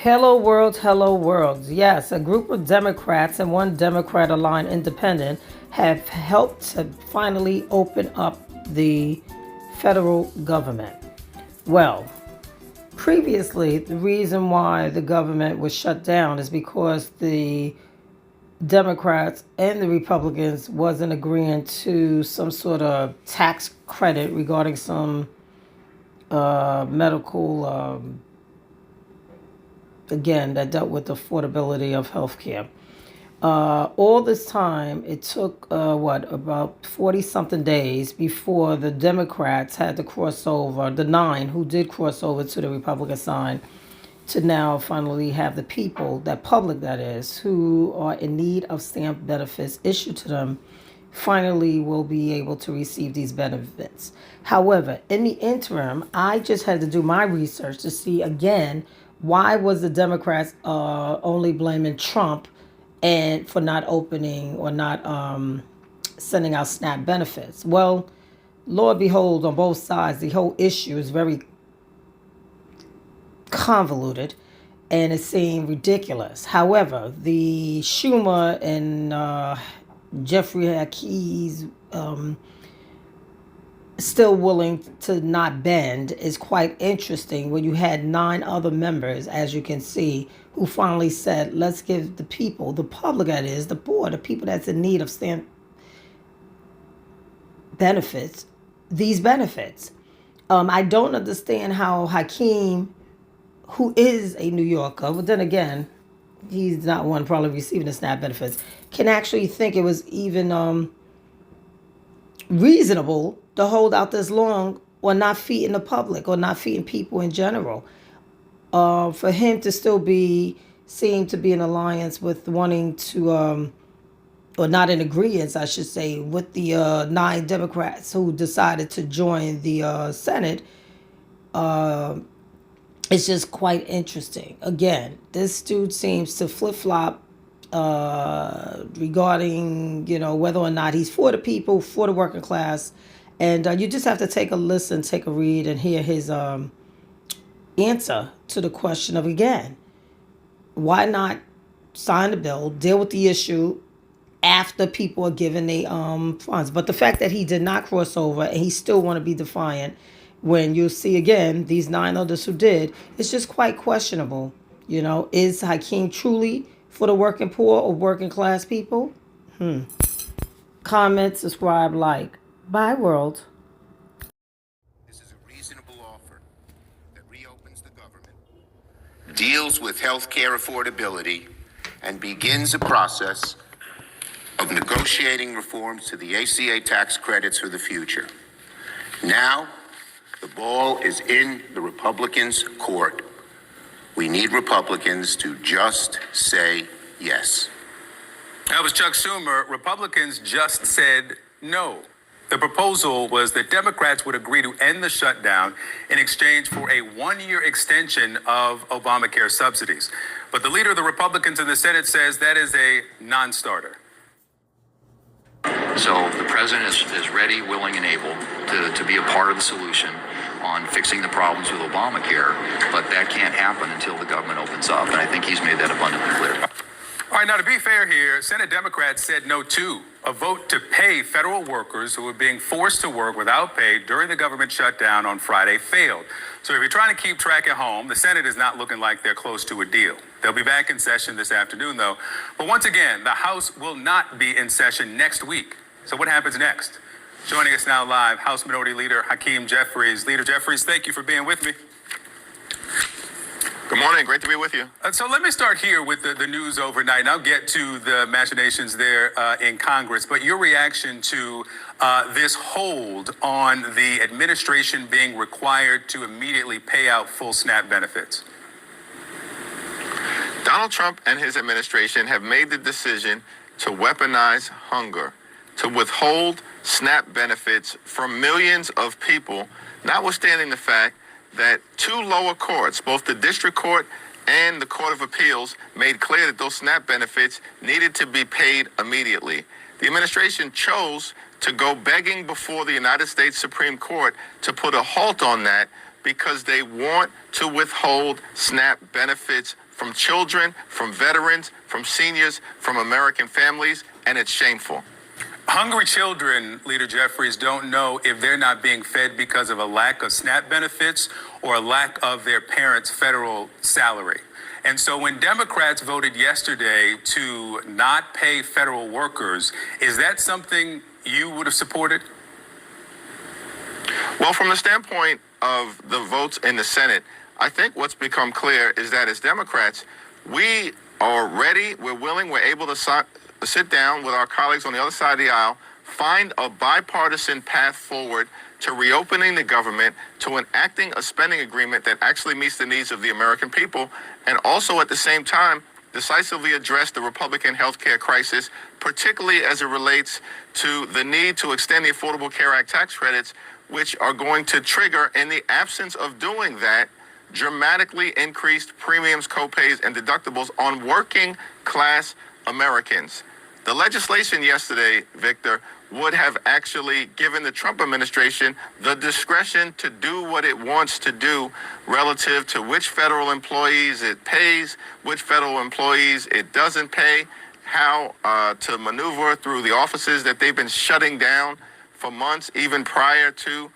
Hello world, hello world. Yes, a group of Democrats and one Democrat aligned independent have helped to finally open up the federal government. Well, previously, the reason why the government was shut down is because the Democrats and the Republicans wasn't agreeing to some sort of tax credit regarding some medical again, that dealt with the affordability of healthcare. All this time, it took, about 40 something days before the Democrats had to cross over, the nine who did cross over to the Republican side, to now finally have the people, that public that is, who are in need of stamp benefits issued to them, finally will be able to receive these benefits. However, in the interim, I just had to do my research to see again why was the Democrats only blaming Trump and for not opening or not sending out SNAP benefits. Well, Lord behold, on both sides, the whole issue is very convoluted and it seemed ridiculous. However, the Schumer and Jeffrey Hakeem still willing to not bend is quite interesting when you had nine other members, as you can see, who finally said, let's give the people, the public that is, the poor, the people that's in need of stamp benefits, these benefits. I don't understand how Hakeem, who is a New Yorker, but then again, he's not one probably receiving the SNAP benefits, can actually think it was even reasonable to hold out this long or not feeding the public or not feeding people in general. For him to still seem to be in alliance with wanting to, or not in agreement, I should say, with the nine Democrats who decided to join the Senate, it's just quite interesting. Again, this dude seems to flip-flop regarding, whether or not he's for the people, for the working class. And you just have to take a listen, take a read, and hear his answer to the question of, again, why not sign the bill, deal with the issue after people are given their funds. But the fact that he did not cross over and he still want to be defiant when you see, again, these nine others who did, it's just quite questionable. Is Hakeem truly for the working poor or working class people? Comment, subscribe, like. Bye, world. This is a reasonable offer that reopens the government, deals with health care affordability, and begins a process of negotiating reforms to the ACA tax credits for the future. Now, the ball is in the Republicans' court. We need Republicans to just say yes. That was Chuck Schumer. Republicans just said no. The proposal was that Democrats would agree to end the shutdown in exchange for a one-year extension of Obamacare subsidies. But the leader of the Republicans in the Senate says that is a non-starter. So the president is ready, willing, and able to be a part of the solution on fixing the problems with Obamacare, but that can't happen until the government opens up, and I think he's made that abundantly clear. All right, now to be fair here, Senate Democrats said no to a vote to pay federal workers who were being forced to work without pay during the government shutdown on Friday failed. So if you're trying to keep track at home, the Senate is not looking like they're close to a deal. They'll be back in session this afternoon, though. But once again, the House will not be in session next week. So what happens next? Joining us now live, House Minority Leader Hakeem Jefferies. Leader Jefferies, thank you for being with me. Good morning. Great to be with you. So let me start here with the news overnight, and I'll get to the machinations there in Congress. But your reaction to this hold on the administration being required to immediately pay out full SNAP benefits? Donald Trump and his administration have made the decision to weaponize hunger, to withhold SNAP benefits from millions of people, notwithstanding the fact that two lower courts, both the district court and the Court of Appeals, made clear that those SNAP benefits needed to be paid immediately. The administration chose to go begging before the United States Supreme Court to put a halt on that because they want to withhold SNAP benefits from children, from veterans, from seniors, from American families, and it's shameful. Hungry children, Leader Jeffries, don't know if they're not being fed because of a lack of SNAP benefits or a lack of their parents' federal salary. And so when Democrats voted yesterday to not pay federal workers, is that something you would have supported? Well, from the standpoint of the votes in the Senate, I think what's become clear is that as Democrats, we are ready, we're willing, we're able to sit down with our colleagues on the other side of the aisle, find a bipartisan path forward to reopening the government, to enacting a spending agreement that actually meets the needs of the American people, and also at the same time decisively address the Republican health care crisis, particularly as it relates to the need to extend the Affordable Care Act tax credits, which are going to trigger, in the absence of doing that, dramatically increased premiums, copays, and deductibles on working class Americans. The legislation yesterday, Victor, would have actually given the Trump administration the discretion to do what it wants to do relative to which federal employees it pays, which federal employees it doesn't pay, how to maneuver through the offices that they've been shutting down for months, even prior to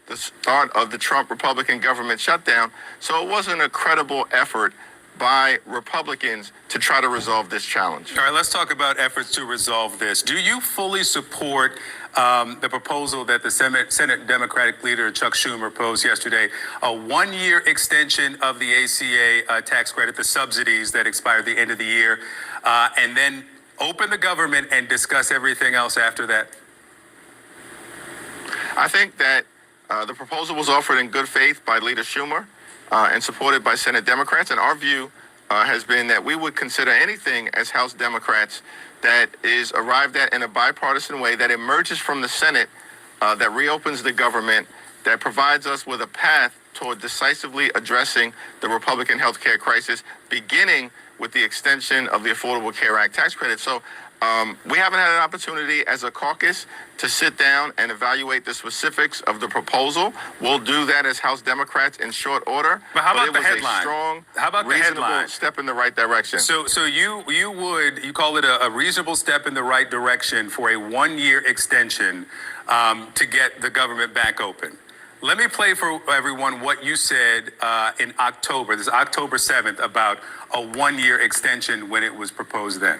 the start of the Trump Republican government shutdown. So it wasn't a credible effort by Republicans to try to resolve this challenge. All right, let's talk about efforts to resolve this. Do you fully support the proposal that the Senate Democratic leader Chuck Schumer proposed yesterday, a one-year extension of the ACA tax credit, the subsidies that expire at the end of the year, and then open the government and discuss everything else after that? I think that the proposal was offered in good faith by Leader Schumer and supported by Senate Democrats. And our view has been that we would consider anything as House Democrats that is arrived at in a bipartisan way, that emerges from the Senate, that reopens the government, that provides us with a path toward decisively addressing the Republican health care crisis, beginning with the extension of the Affordable Care Act tax credit. So we haven't had an opportunity as a caucus to sit down and evaluate the specifics of the proposal. We'll do that as House Democrats in short order. But how about the headline? It was a strong, how about the reasonable headline? Step in the right direction. So you call it a reasonable step in the right direction for a one-year extension to get the government back open. Let me play for everyone what you said in October. This is October 7th about a one-year extension when it was proposed then.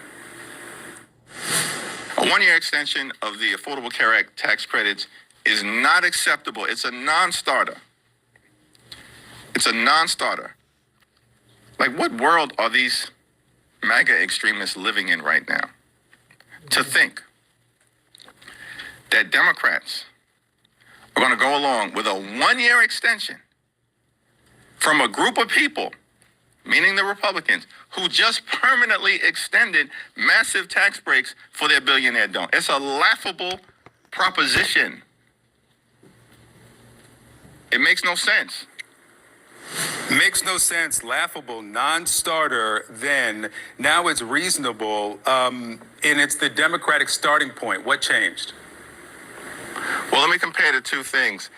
A one-year extension of the Affordable Care Act tax credits is not acceptable. It's a non-starter. It's a non-starter. Like, what world are these MAGA extremists living in right now? To think that Democrats are going to go along with a one-year extension from a group of people, meaning the Republicans, who just permanently extended massive tax breaks for their billionaire donors. It's a laughable proposition. It makes no sense. Makes no sense, laughable, non-starter then. Now it's reasonable, and it's the Democratic starting point. What changed? Well, let me compare the two things.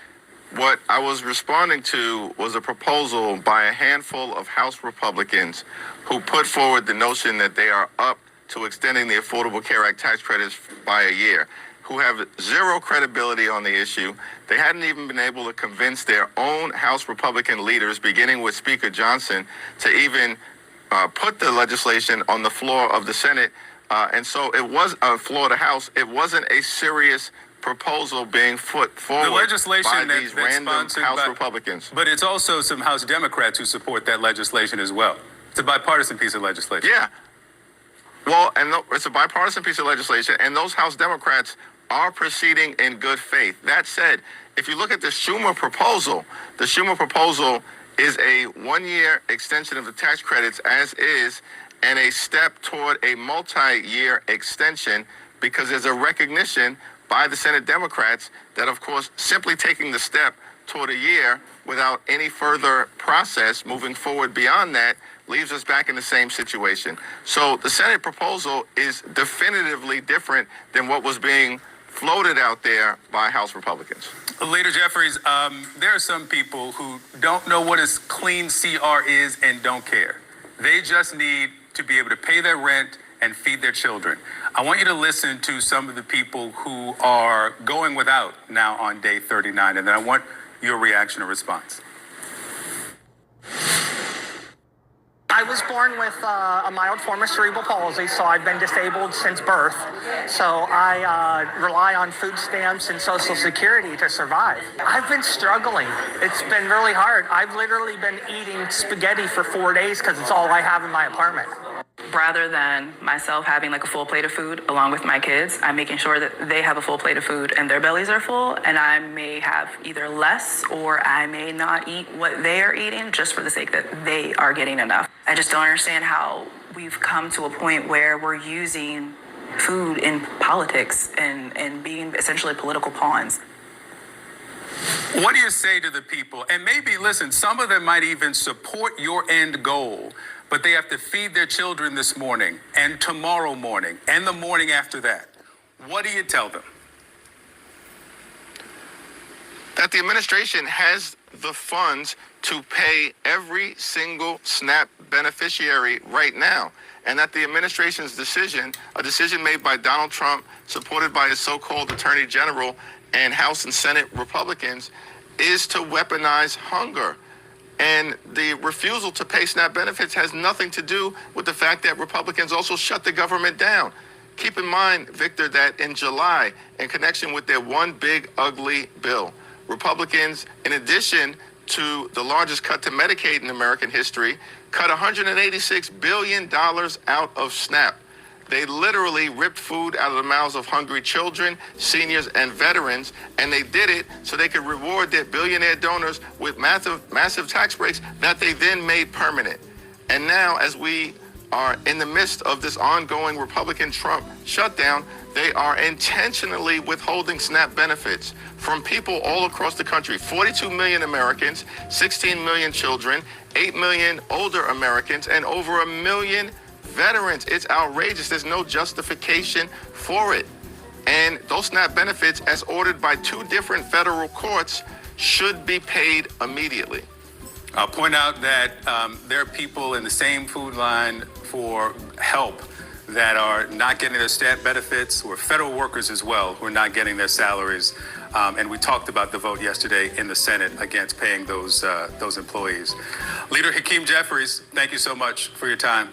What I was responding to was a proposal by a handful of House Republicans who put forward the notion that they are up to extending the Affordable Care Act tax credits by a year, who have zero credibility on the issue. They hadn't even been able to convince their own House Republican leaders, beginning with Speaker Johnson, to even put the legislation on the floor of the Senate. And so it was a floor of the House. It wasn't a serious proposal being put forward the legislation by that's these random House Republicans. But it's also some House Democrats who support that legislation as well. It's a bipartisan piece of legislation. Yeah. Well, and it's a bipartisan piece of legislation, and those House Democrats are proceeding in good faith. That said, if you look at the Schumer proposal is a one-year extension of the tax credits as is, and a step toward a multi-year extension, because there's a recognition by the Senate Democrats that, of course, simply taking the step toward a year without any further process moving forward beyond that leaves us back in the same situation. So the Senate proposal is definitively different than what was being floated out there by House Republicans. Leader Jeffries, there are some people who don't know what a clean CR is and don't care. They just need to be able to pay their rent and feed their children. I want you to listen to some of the people who are going without now on day 39, and then I want your reaction or response. I was born with a mild form of cerebral palsy, so I've been disabled since birth. So I rely on food stamps and Social Security to survive. I've been struggling. It's been really hard. I've literally been eating spaghetti for 4 days because it's all I have in my apartment. Rather than myself having like a full plate of food along with my kids, I'm making sure that they have a full plate of food and their bellies are full, and I may have either less or I may not eat what they are eating just for the sake that they are getting enough. I just don't understand how we've come to a point where we're using food in politics and being essentially political pawns. What do you say to the people? And maybe, listen, some of them might even support your end goal, but they have to feed their children this morning and tomorrow morning and the morning after that. What do you tell them? That the administration has the funds to pay every single SNAP beneficiary right now, and that the administration's decision, a decision made by Donald Trump, supported by his so-called Attorney General and House and Senate Republicans, is to weaponize hunger. And the refusal to pay SNAP benefits has nothing to do with the fact that Republicans also shut the government down. Keep in mind, Victor, that in July, in connection with their one big ugly bill, Republicans, in addition to the largest cut to Medicaid in American history, cut $186 billion out of SNAP. They literally ripped food out of the mouths of hungry children, seniors, and veterans, and they did it so they could reward their billionaire donors with massive tax breaks that they then made permanent. And now, as we are in the midst of this ongoing Republican-Trump shutdown, they are intentionally withholding SNAP benefits from people all across the country. 42 million Americans, 16 million children, 8 million older Americans, and over 1 million veterans. It's outrageous. There's no justification for it. And those SNAP benefits, as ordered by 2 different federal courts, should be paid immediately. I'll point out that there are people in the same food line for help that are not getting their SNAP benefits, or federal workers as well, who are not getting their salaries. And we talked about the vote yesterday in the Senate against paying those employees. Leader Hakeem Jefferies, thank you so much for your time.